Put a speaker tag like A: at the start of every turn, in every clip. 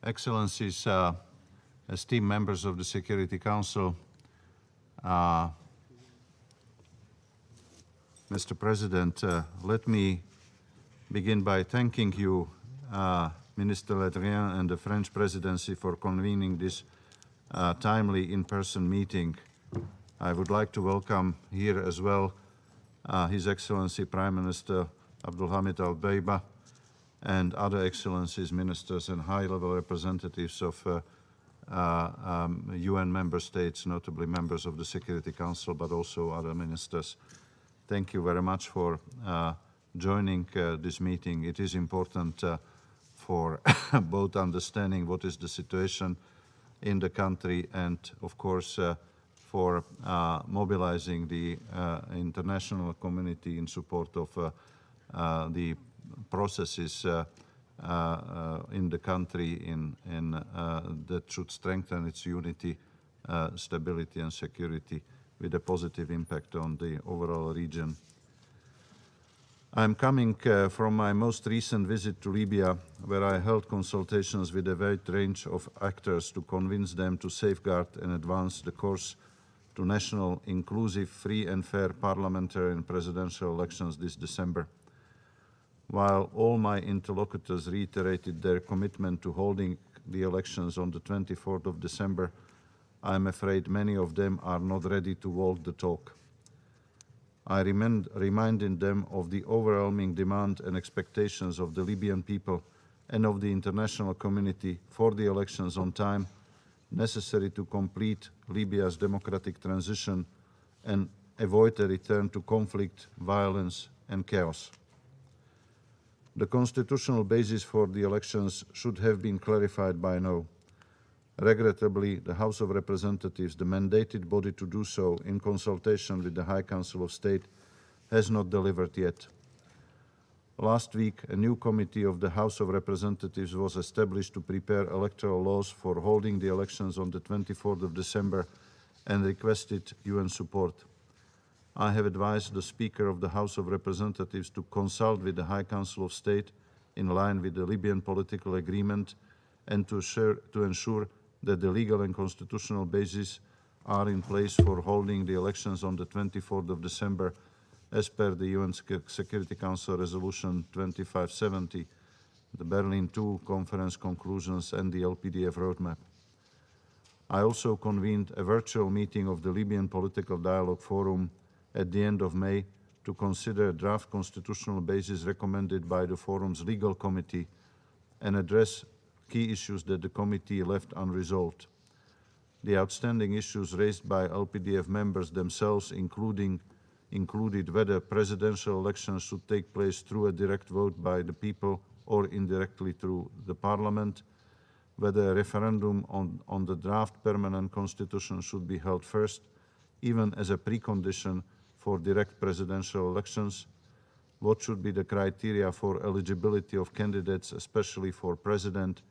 A: Excellencies, esteemed members of the Security Council, Mr. President, let me begin by thanking you, Minister Electoral and the French Presidency for convening this timely in-person meeting. I would like to welcome here as well His Excellency Prime Minister Abdulhamid Al-Beiba and other excellencies, ministers and high-level representatives of UN member states, notably members of the Security Council, but also other ministers. Thank you very much for joining this meeting. It is important for both understanding what is the situation in the country and, of course, for mobilizing the international community in support of the processes in the country that should strengthen its unity, stability and security with a positive impact on the overall region. I'm coming from my most recent visit to Libya, where I held consultations with a wide range of actors to convince them to safeguard and advance the course to national, inclusive, free and fair parliamentary and presidential elections this December. While all my interlocutors reiterated their commitment to holding the elections on the 24th of December, I am afraid many of them are not ready to walk the talk. I reminded them of the overwhelming demand and expectations of the Libyan people and of the international community for the elections on time, necessary to complete Libya's democratic transition and avoid a return to conflict, violence and chaos. The constitutional basis for the elections should have been clarified by now. Regrettably, the House of Representatives, the mandated body to do so in consultation with the High Council of State, has not delivered yet. Last week, a new committee of the House of Representatives was established to prepare electoral laws for holding the elections on the 24th of December and requested UN support. I have advised the Speaker of the House of Representatives to consult with the High Council of State in line with the Libyan political agreement and to ensure that the legal and constitutional bases are in place for holding the elections on the 24th of December as per the UN Security Council Resolution 2570, the Berlin II Conference conclusions and the LPDF roadmap. I also convened a virtual meeting of the Libyan Political Dialogue Forum at the end of May to consider a draft constitutional basis recommended by the Forum's legal committee and address key issues that the committee left unresolved. The outstanding issues raised by LPDF members themselves included whether presidential elections should take place through a direct vote by the people or indirectly through the parliament, whether a referendum on the draft permanent constitution should be held first, even as a precondition for direct presidential elections, what should be the criteria for eligibility of candidates, especially for president,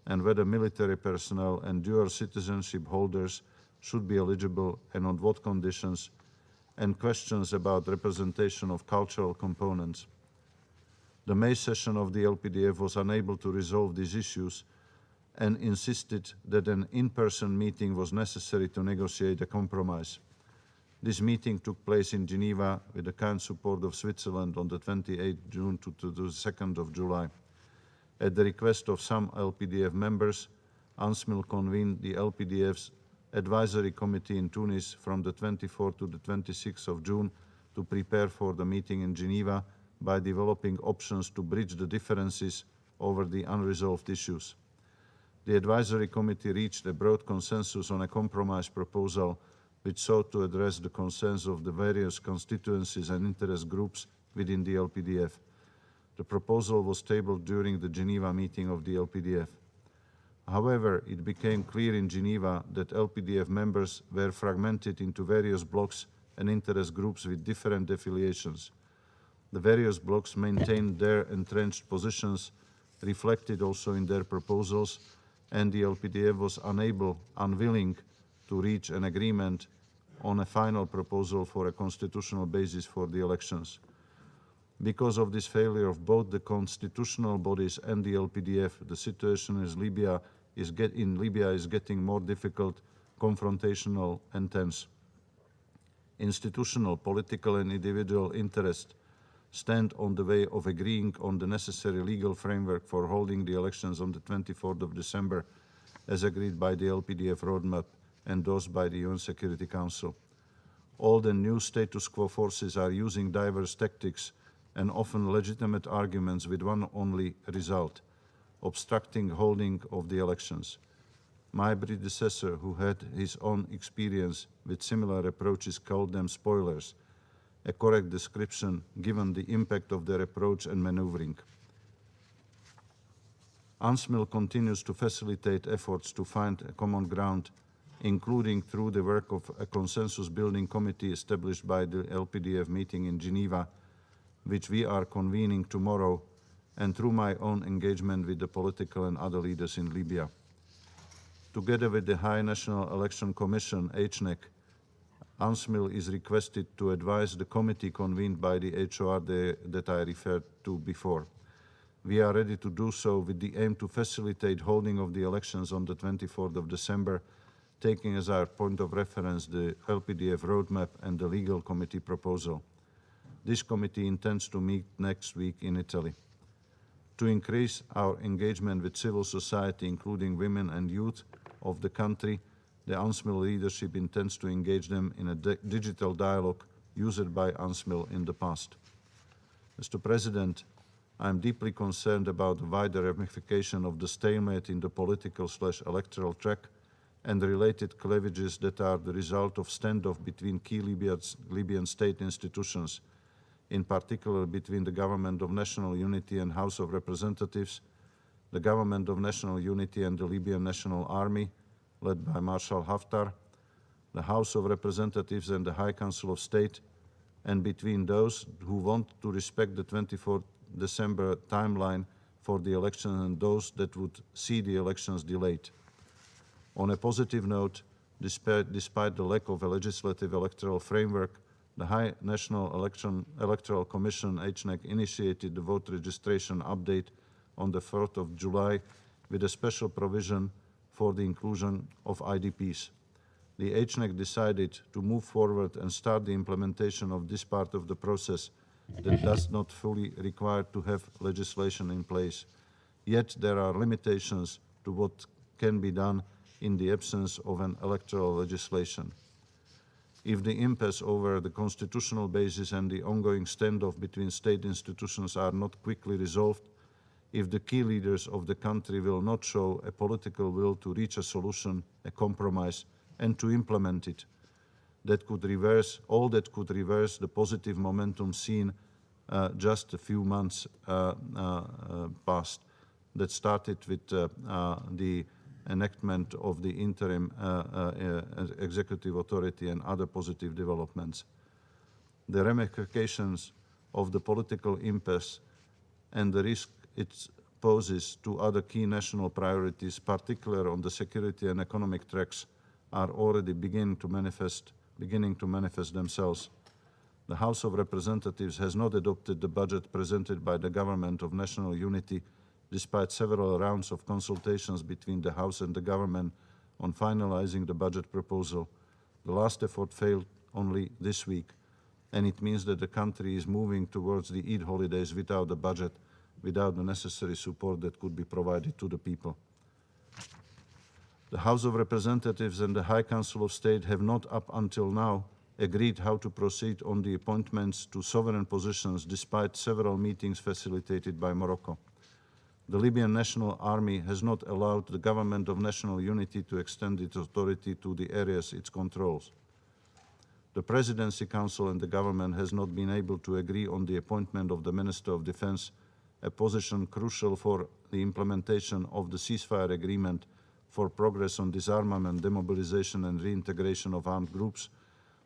A: and whether military personnel and dual citizenship holders should be eligible and on what conditions, and questions about representation of cultural components. The May session of the LPDF was unable to resolve these issues and insisted that an in-person meeting was necessary to negotiate a compromise. This meeting took place in Geneva with the kind support of Switzerland on the 28th June to the 2nd of July. At the request of some LPDF members, UNSMIL convened the LPDF's advisory committee in Tunis from the 24th to the 26th of June to prepare for the meeting in Geneva by developing options to bridge the differences over the unresolved issues. The advisory committee reached a broad consensus on a compromise proposal which sought to address the concerns of the various constituencies and interest groups within the LPDF. The proposal was tabled during the Geneva meeting of the LPDF. However, it became clear in Geneva that LPDF members were fragmented into various blocs and interest groups with different affiliations. The various blocs maintained their entrenched positions, reflected also in their proposals, and the LPDF was unwilling to reach an agreement on a final proposal for a constitutional basis for the elections. Because of this failure of both the constitutional bodies and the LPDF, the situation in Libya in Libya is getting more difficult, confrontational and tense. Institutional, political and individual interests stand on the way of agreeing on the necessary legal framework for holding the elections on the 24th of December, as agreed by the LPDF roadmap endorsed by the UN Security Council. All the new status quo forces are using diverse tactics and often legitimate arguments with one only result: obstructing holding of the elections. My predecessor, who had his own experience with similar approaches, called them spoilers, a correct description given the impact of their approach and maneuvering. UNSMIL continues to facilitate efforts to find a common ground, including through the work of a consensus-building committee established by the LPDF meeting in Geneva, which we are convening tomorrow, and through my own engagement with the political and other leaders in Libya. Together with the High National Election Commission, HNEC, UNSMIL is requested to advise the committee convened by the HOR that I referred to before. We are ready to do so with the aim to facilitate holding of the elections on the 24th of December, taking as our point of reference the LPDF roadmap and the legal committee proposal. This committee intends to meet next week in Italy. To increase our engagement with civil society, including women and youth of the country, the UNSMIL leadership intends to engage them in a digital dialogue used by UNSMIL in the past. Mr. President, I am deeply concerned about the wider ramification of the stalemate in the political/electoral track and the related cleavages that are the result of standoff between key Libyan state institutions, in particular between the Government of National Unity and House of Representatives, the Government of National Unity and the Libyan National Army, led by Marshal Haftar, the House of Representatives and the High Council of State, and between those who want to respect the 24th December timeline for the election and those that would see the elections delayed. On a positive note, despite the lack of a legislative electoral framework, the High National Electoral Commission, HNEC, initiated the vote registration update on the 4th of July with a special provision for the inclusion of IDPs. The HNEC decided to move forward and start the implementation of this part of the process that does not fully require to have legislation in place. Yet there are limitations to what can be done in the absence of an electoral legislation. If the impasse over the constitutional basis and the ongoing standoff between state institutions are not quickly resolved, if the key leaders of the country will not show a political will to reach a solution, a compromise, and to implement it, that could reverse the positive momentum seen just a few months past, that started with the enactment of the interim executive authority and other positive developments. The ramifications of the political impasse and the risk it poses to other key national priorities, particularly on the security and economic tracks, are already beginning to manifest themselves. The House of Representatives has not adopted the budget presented by the Government of National Unity, despite several rounds of consultations between the House and the Government on finalizing the budget proposal. The last effort failed only this week, and it means that the country is moving towards the Eid holidays without a budget, without the necessary support that could be provided to the people. The House of Representatives and the High Council of State have not up until now agreed how to proceed on the appointments to sovereign positions, despite several meetings facilitated by Morocco. The Libyan National Army has not allowed the Government of National Unity to extend its authority to the areas it controls. The Presidency Council and the Government has not been able to agree on the appointment of the Minister of Defense, a position crucial for the implementation of the ceasefire agreement, for progress on disarmament, demobilization and reintegration of armed groups,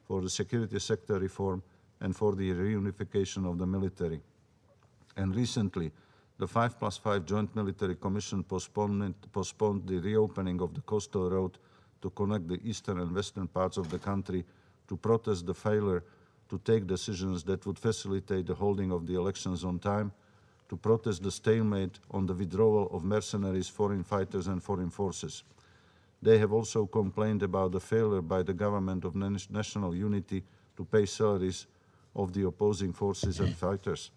A: for the security sector reform, and for the reunification of the military. And recently, the 5+5 Joint Military Commission postponed the reopening of the coastal road to connect the eastern and western parts of the country to protest the failure to take decisions that would facilitate the holding of the elections on time, to protest the stalemate on the withdrawal of mercenaries, foreign fighters and foreign forces. They have also complained about the failure by the government of national unity to pay salaries of the opposing forces and fighters.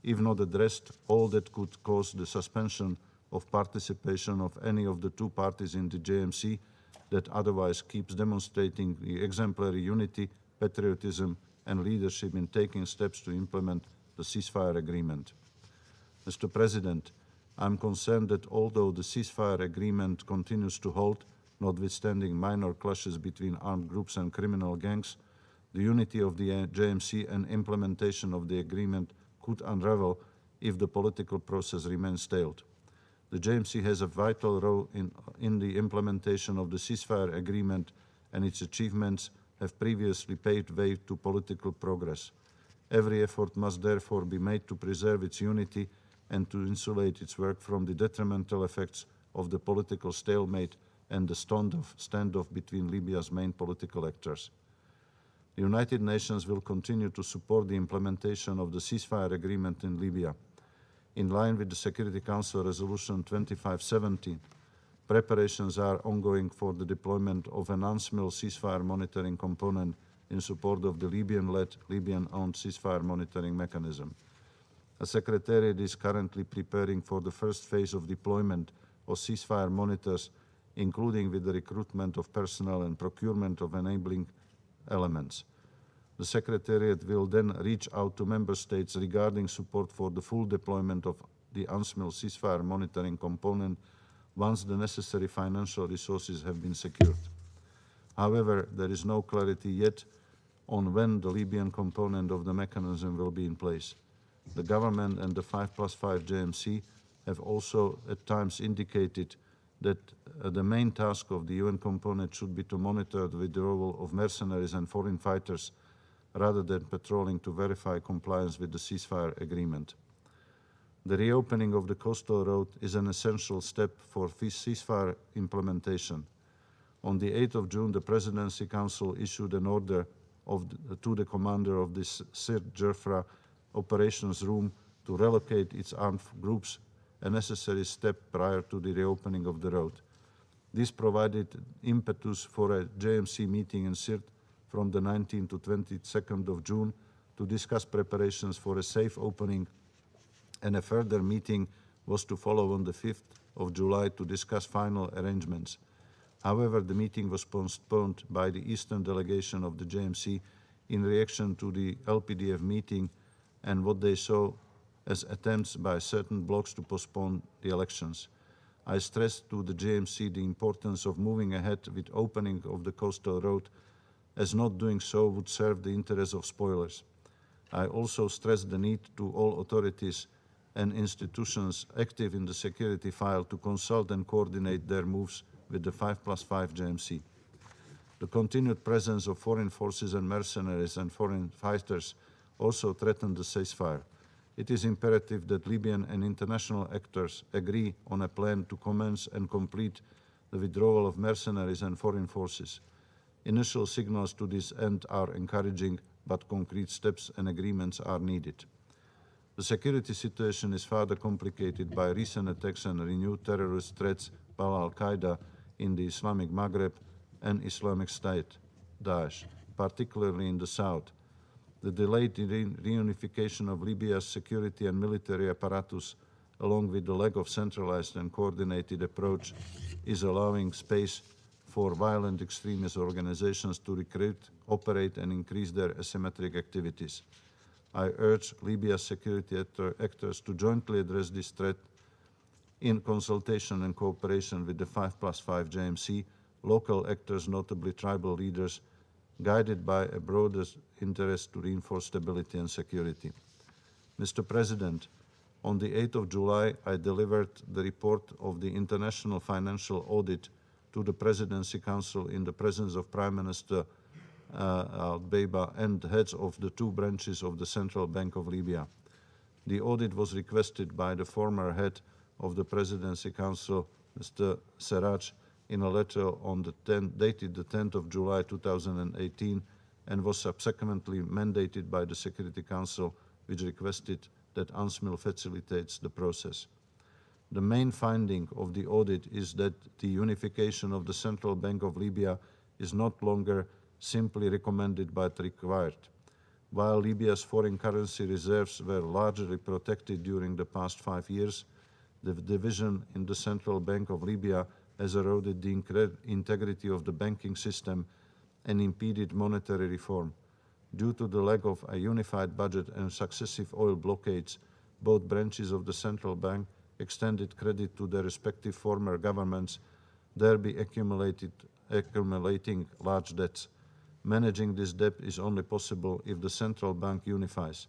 A: If not addressed, all that could cause the suspension of participation of any of the two parties in the JMC that otherwise keeps demonstrating the exemplary unity, patriotism and leadership in taking steps to implement the ceasefire agreement. Mr. President, I am concerned that although the ceasefire agreement continues to hold, notwithstanding minor clashes between armed groups and criminal gangs, the unity of the JMC and implementation of the agreement could unravel if the political process remains stalled. The JMC has a vital role in the implementation of the ceasefire agreement, and its achievements have previously paved way to political progress. Every effort must therefore be made to preserve its unity and to insulate its work from the detrimental effects of the political stalemate and the standoff between Libya's main political actors. The United Nations will continue to support the implementation of the ceasefire agreement in Libya. In line with the Security Council Resolution 2517, preparations are ongoing for the deployment of an UNSMIL ceasefire monitoring component in support of the Libyan-led, Libyan-owned ceasefire monitoring mechanism. A secretariat is currently preparing for the first phase of deployment of ceasefire monitors, including with the recruitment of personnel and procurement of enabling elements. The Secretariat will then reach out to Member States regarding support for the full deployment of the UNSMIL ceasefire monitoring component once the necessary financial resources have been secured. However, there is no clarity yet on when the Libyan component of the mechanism will be in place. The government and the 5+5 JMC have also at times indicated that the main task of the UN component should be to monitor the withdrawal of mercenaries and foreign fighters rather than patrolling to verify compliance with the ceasefire agreement. The reopening of the coastal road is an essential step for ceasefire implementation. On the 8th of June, the Presidency Council issued an order to the commander of this Sir Jafra operations room to relocate its armed groups, a necessary step prior to the reopening of the road. This provided impetus for a JMC meeting in Sirte from the 19th to 22nd of June to discuss preparations for a safe opening, and a further meeting was to follow on the 5th of July to discuss final arrangements. However, the meeting was postponed by the Eastern delegation of the JMC in reaction to the LPDF meeting and what they saw as attempts by certain blocs to postpone the elections. I stressed to the JMC the importance of moving ahead with opening of the coastal road, as not doing so would serve the interests of spoilers. I also stressed the need to all authorities and institutions active in the security file to consult and coordinate their moves with the 5+5 JMC. The continued presence of foreign forces and mercenaries and foreign fighters also threatened the ceasefire. It is imperative that Libyan and international actors agree on a plan to commence and complete the withdrawal of mercenaries and foreign forces. Initial signals to this end are encouraging, but concrete steps and agreements are needed. The security situation is further complicated by recent attacks and renewed terrorist threats by Al-Qaeda in the Islamic Maghreb and Islamic State, Daesh, particularly in the south. The delayed reunification of Libya's security and military apparatus, along with the lack of centralized and coordinated approach, is allowing space for violent extremist organizations to recruit, operate, and increase their asymmetric activities. I urge Libya's security actors to jointly address this threat in consultation and cooperation with the 5+5 JMC, local actors, notably tribal leaders, guided by a broader interest to reinforce stability and security. Mr. President, on the 8th of July, I delivered the report of the International Financial Audit to the Presidency Council in the presence of Prime Minister Al-Beiba and heads of the two branches of the Central Bank of Libya. The audit was requested by the former head of the Presidency Council, Mr. Serraj, in a letter on dated the 10th of July 2018, and was subsequently mandated by the Security Council, which requested that UNSMIL facilitates the process. The main finding of the audit is that the unification of the Central Bank of Libya is not longer simply recommended but required. While Libya's foreign currency reserves were largely protected during the past 5 years, the division in the Central Bank of Libya has eroded the integrity of the banking system and impeded monetary reform. Due to the lack of a unified budget and successive oil blockades, both branches of the central bank extended credit to their respective former governments, thereby accumulating large debts. Managing this debt is only possible if the central bank unifies.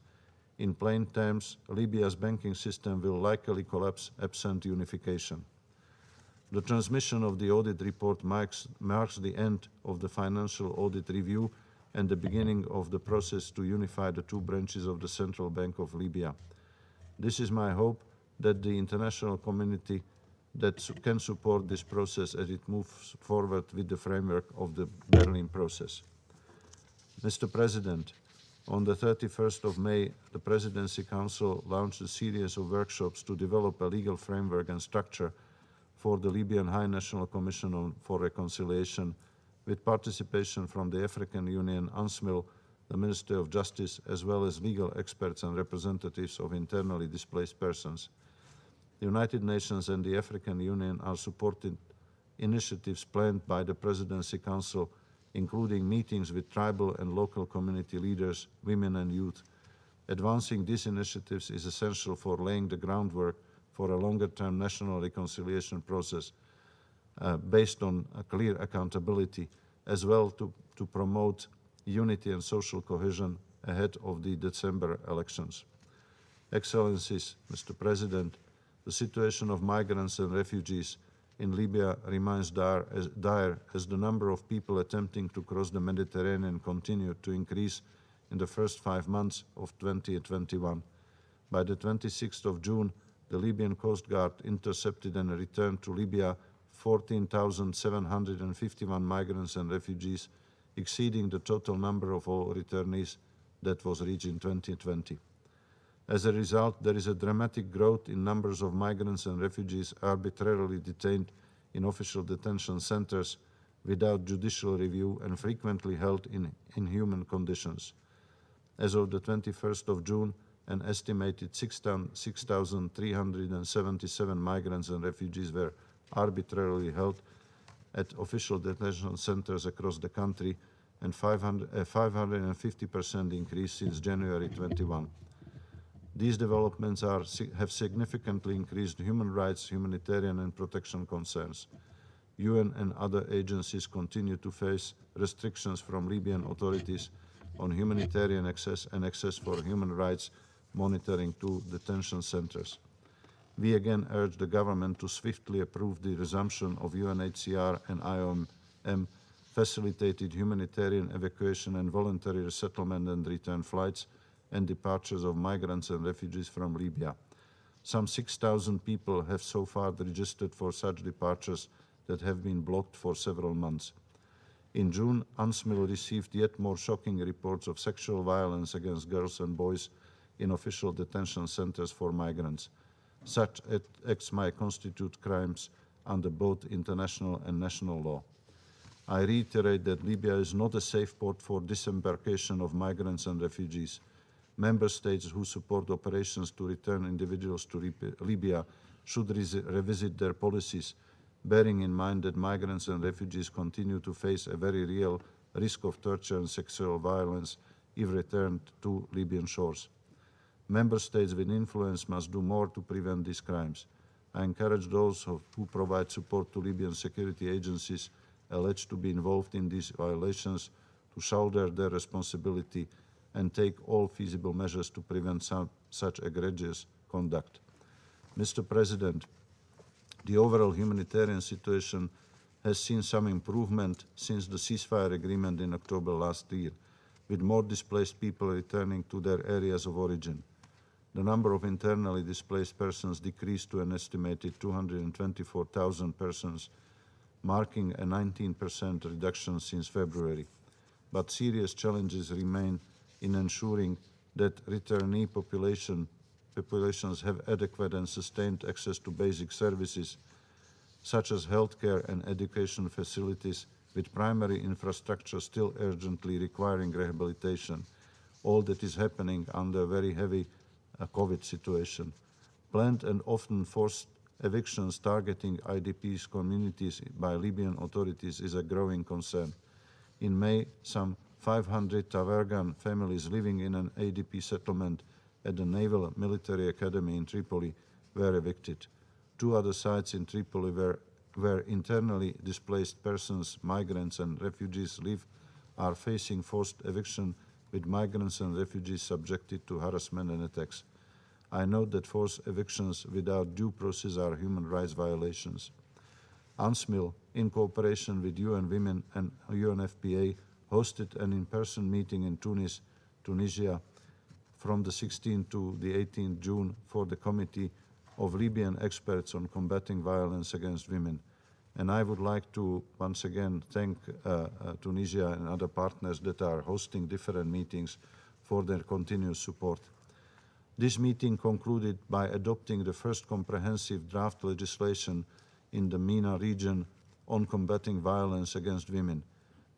A: In plain terms, Libya's banking system will likely collapse absent unification. The transmission of the audit report marks the end of the financial audit review and the beginning of the process to unify the two branches of the Central Bank of Libya. This is my hope that the international community can support this process as it moves forward with the framework of the Berlin process. Mr. President, on the 31st of May, the Presidency Council launched a series of workshops to develop a legal framework and structure for the Libyan High National Commission for Reconciliation, with participation from the African Union, UNSMIL, the Ministry of Justice, as well as legal experts and representatives of internally displaced persons. The United Nations and the African Union are supporting initiatives planned by the Presidency Council, including meetings with tribal and local community leaders, women and youth. Advancing these initiatives is essential for laying the groundwork for a longer-term national reconciliation process based on a clear accountability, as well to promote unity and social cohesion ahead of the December elections. Excellencies, Mr. President, the situation of migrants and refugees in Libya remains dire as the number of people attempting to cross the Mediterranean continued to increase in the first 5 months of 2021. By the 26th of June, the Libyan Coast Guard intercepted and returned to Libya 14,751 migrants and refugees, exceeding the total number of all returnees that was reached in 2020. As a result, there is a dramatic growth in numbers of migrants and refugees arbitrarily detained in official detention centers without judicial review and frequently held in inhuman conditions. As of the 21st of June, an estimated 6,377 migrants and refugees were arbitrarily held at official detention centers across the country, and a 550% increase since January 21. These developments have significantly increased human rights, humanitarian and protection concerns. UN and other agencies continue to face restrictions from Libyan authorities on humanitarian access and access for human rights monitoring to detention centers. We again urge the government to swiftly approve the resumption of UNHCR and IOM facilitated humanitarian evacuation and voluntary resettlement and return flights and departures of migrants and refugees from Libya. Some 6,000 people have so far registered for such departures that have been blocked for several months. In June, UNSMIL received yet more shocking reports of sexual violence against girls and boys in official detention centers for migrants. Such acts might constitute crimes under both international and national law. I reiterate that Libya is not a safe port for disembarkation of migrants and refugees. Member states who support operations to return individuals to Libya should revisit their policies, bearing in mind that migrants and refugees continue to face a very real risk of torture and sexual violence if returned to Libyan shores. Member states with influence must do more to prevent these crimes. I encourage those who provide support to Libyan security agencies alleged to be involved in these violations to shoulder their responsibility and take all feasible measures to prevent such egregious conduct. Mr. President, the overall humanitarian situation has seen some improvement since the ceasefire agreement in October last year, with more displaced people returning to their areas of origin. The number of internally displaced persons decreased to an estimated 224,000 persons, marking a 19% reduction since February. But serious challenges remain in ensuring that returnee population populations have adequate and sustained access to basic services, such as healthcare and education facilities, with primary infrastructure still urgently requiring rehabilitation. All that is happening under a very heavy COVID situation. Planned and often forced evictions targeting IDPs communities by Libyan authorities is a growing concern. In May, some 500 Tavergan families living in an ADP settlement at the Naval Military Academy in Tripoli were evicted. 2 other sites in Tripoli where internally displaced persons, migrants and refugees live are facing forced eviction, with migrants and refugees subjected to harassment and attacks. I note that forced evictions without due process are human rights violations. UNSMIL, in cooperation with UN Women and UNFPA, hosted an in-person meeting in Tunis, Tunisia, from the 16th to the 18th June for the Committee of Libyan Experts on Combating Violence Against Women. And I would like to once again thank Tunisia and other partners that are hosting different meetings for their continuous support. This meeting concluded by adopting the first comprehensive draft legislation in the MENA region on combating violence against women.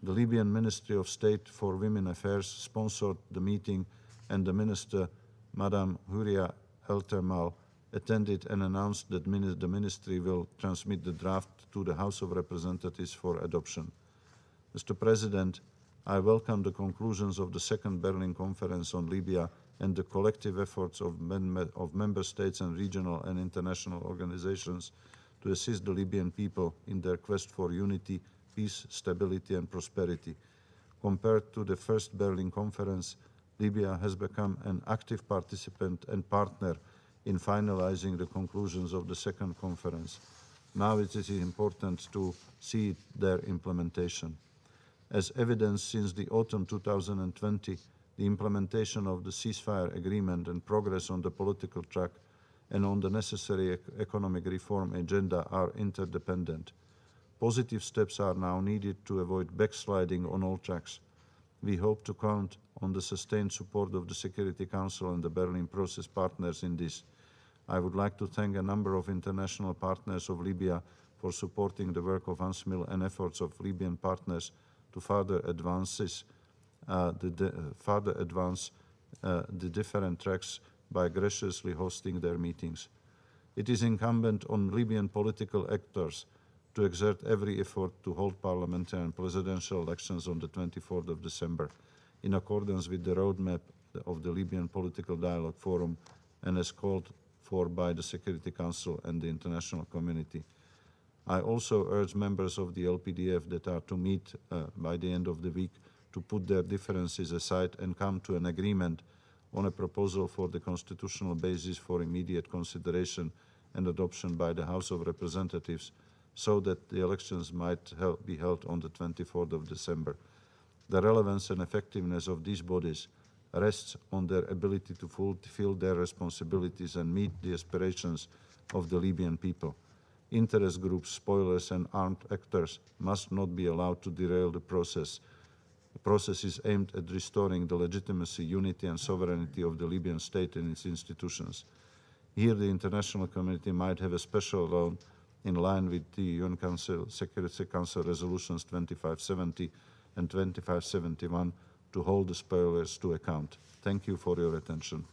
A: The Libyan Ministry of State for Women Affairs sponsored the meeting, and the Minister, Madame Huria Eltermal, attended and announced that the Ministry will transmit the draft to the House of Representatives for adoption. Mr. President, I welcome the conclusions of the Second Berlin Conference on Libya and the collective efforts of member states and regional and international organizations to assist the Libyan people in their quest for unity, peace, stability and prosperity. Compared to the First Berlin Conference, Libya has become an active participant and partner in finalizing the conclusions of the Second Conference. Now it is important to see their implementation. As evidence since the autumn 2020, the implementation of the ceasefire agreement and progress on the political track and on the necessary economic reform agenda are interdependent. Positive steps are now needed to avoid backsliding on all tracks. We hope to count on the sustained support of the Security Council and the Berlin process partners in this. I would like to thank a number of international partners of Libya for supporting the work of UNSMIL and efforts of Libyan partners to further advance the different tracks by graciously hosting their meetings. It is incumbent on Libyan political actors to exert every effort to hold parliamentary and presidential elections on the 24th of December, in accordance with the roadmap of the Libyan Political Dialogue Forum and as called for by the Security Council and the international community. I also urge members of the LPDF that are to meet by the end of the week to put their differences aside and come to an agreement on a proposal for the constitutional basis for immediate consideration and adoption by the House of Representatives, so that the elections might be held on the 24th of December. The relevance and effectiveness of these bodies rests on their ability to fulfill their responsibilities and meet the aspirations of the Libyan people. Interest groups, spoilers and armed actors must not be allowed to derail the process. The process is aimed at restoring the legitimacy, unity and sovereignty of the Libyan state and its institutions. Here the international community might have a special role in line with the UN Security Council resolutions 2570 and 2571 to hold the spoilers to account. Thank you for your attention.